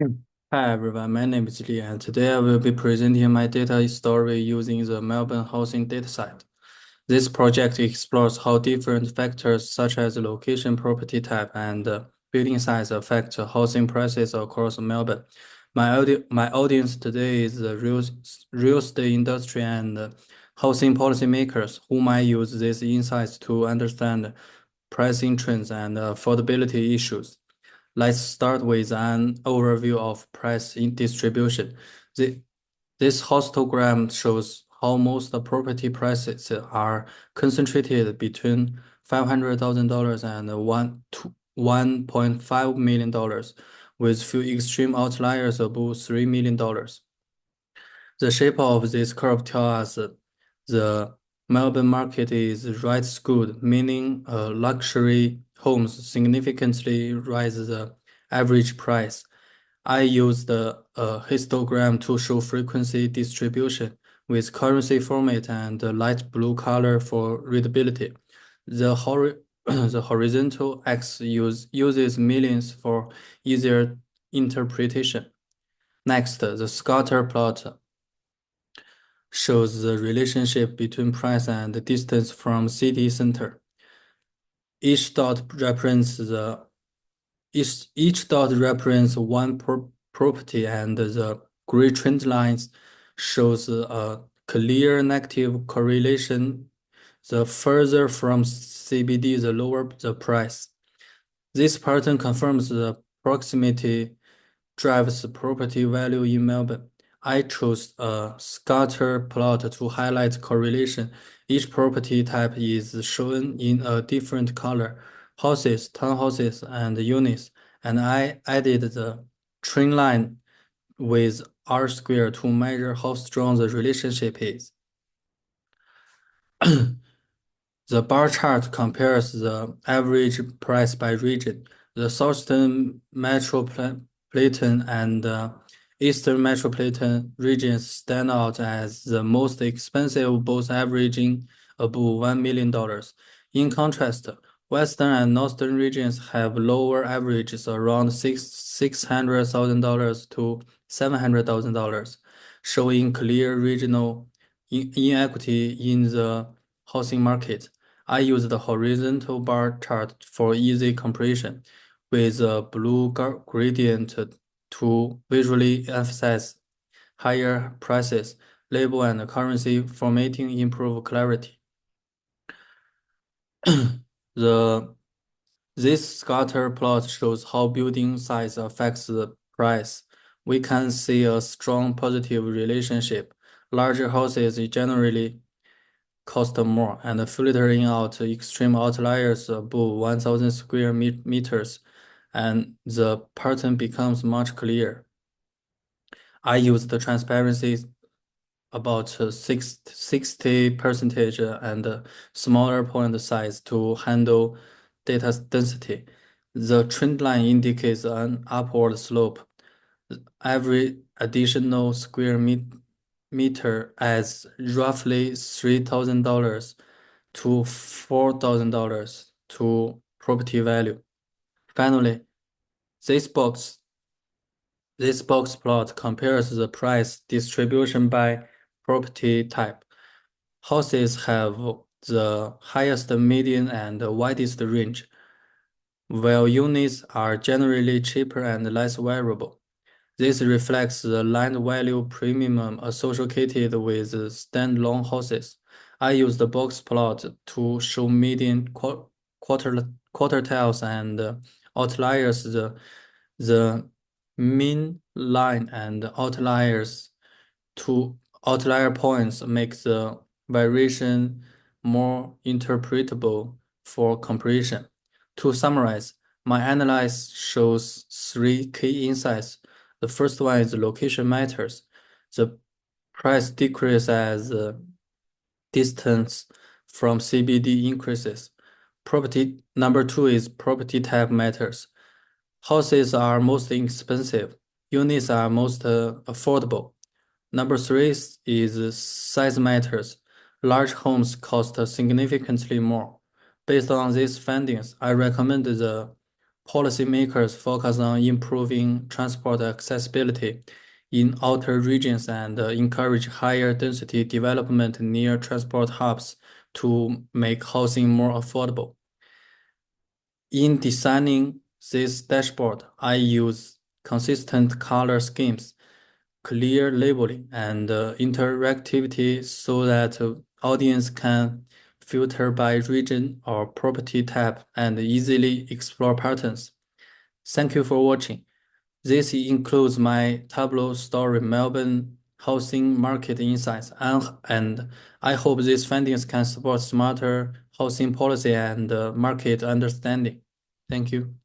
Hi everyone, my name is Li, and today I will be presenting my data story using the Melbourne housing dataset. This project explores how different factors such as location, property type, and building size affect housing prices across Melbourne. My audience today is the real estate industry and housing policymakers who might use these insights to understand pricing trends and affordability issues. Let's start with an overview of price distribution. The, this histogram shows how most property prices are concentrated between $500,000 and $1.5 million, with few extreme outliers above $3 million. The shape of this curve tells us the Melbourne market is right good, meaning luxury homes significantly rise the average price. I used the histogram to show frequency distribution with currency format and the light blue color for readability. The, the horizontal X uses millions for easier interpretation. Next, the scatter plot shows the relationship between price and distance from city center. Each dot represents the each dot represents one property, and the gray trend lines shows a clear negative correlation. The further from CBD, the lower the price. This pattern confirms the proximity drives property value in Melbourne. I chose a scatter plot to highlight correlation. Each property type is shown in a different color: houses, townhouses, and units. And I added the trend line with R square to measure how strong the relationship is. The bar chart compares the average price by region. The Southern Metropolitan and Eastern Metropolitan regions stand out as the most expensive, both averaging above $1 million. In contrast, Western and Northern regions have lower averages around $600,000 to $700,000, showing clear regional inequity in the housing market. I use the horizontal bar chart for easy comparison with a blue gradient to visually emphasize higher prices. Label and currency formatting improve clarity. The This scatter plot shows how building size affects the price. We can see a strong positive relationship. Larger houses generally cost more, and filtering out extreme outliers above 1,000 square meters, and the pattern becomes much clearer. I use the transparency about 60 percentage and smaller point size to handle data density. The trend line indicates an upward slope. Every additional square meter adds roughly $3,000 to $4,000 to property value. Finally, this box this box plot compares the price distribution by property type. Houses have the highest median and widest range, while units are generally cheaper and less variable. This reflects the land value premium associated with standalone houses. I use the box plot to show median quartiles and outliers. The mean line and outlier points make the variation more interpretable for comparison. To summarize, my analysis shows three key insights. The first one is location matters. The price decreases as distance from CBD increases. Property number two is property type matters. Houses are most expensive. Units are most affordable. Number three is size matters. Large homes cost significantly more. Based on these findings, I recommend the policymakers focus on improving transport accessibility in outer regions and encourage higher density development near transport hubs to make housing more affordable. In designing this dashboard, I use consistent color schemes, clear labeling, and interactivity so that audience can filter by region or property type and easily explore patterns. Thank you for watching. This includes my Tableau story Melbourne housing market insights, and I hope these findings can support smarter housing policy and market understanding. Thank you.